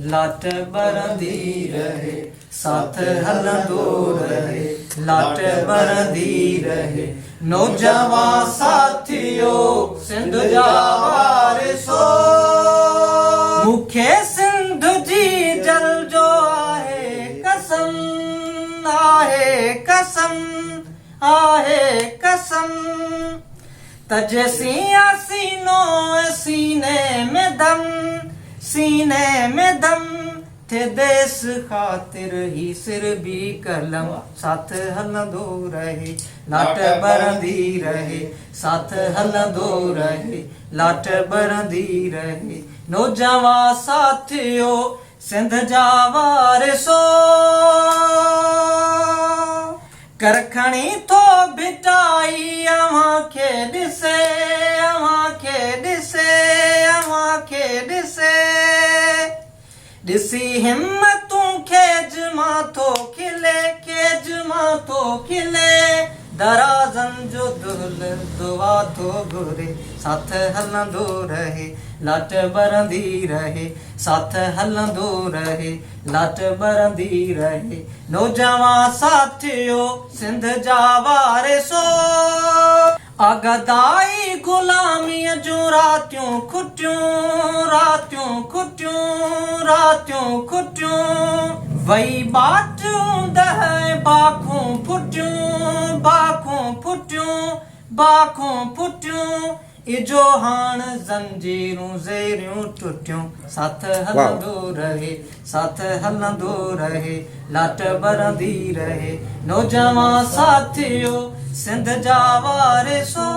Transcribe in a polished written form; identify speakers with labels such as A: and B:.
A: लाट बरंदी रहे, साथ हलंदो रहे, लाट बरंदी रहे। नौजवान साथियो सिंध जा वारिसो, मूंखे सिंध जी जल जो आहे कसम, आहे कसम, आहे कसम। तजसी सीनो सीने में दम, सीने में दम थे देश खातिर ही सिर भी कलम। साथ हलंदो रहे, लाट बरंदी रहे, साथ हलंदो रहे, लाट बरंदी रहे। नौजवान साथियो सिंध जा वारिसो, करखणी थो भिटाई अव्हां खे ॾिसे, अव्हां खे ॾिसे, अव्हां खे ॾिसे। ॾिसी हिम्मतूं खेज मां थो खिले, खेज मां थो खिले। दराज़नि जो दुल दुआ थो घुरे, साथ हलंदो रहे, लाट बरंदी रहे, साथ हलंदो रहे, लाट बरंदी रहे। नौजवान साथियो सिंध जा वारिसो, अगदाई गुलामीअ जूं रातियूं खुटियूं, रातियूं खुटियूं, रातियूं खुटियूं। वई बाटियूं दह बाखूं फुटियूं, बाखूं फुटियूं, बाखूं फुटियूं। इजो हाण ज़ंजीरूं ज़ेरियूं टुटियूं, साथ हलंदो रहे, साथ हलंदो रहे, लाट बरंदी रहे। नौजवान साथियो सिंध जा वारिसो।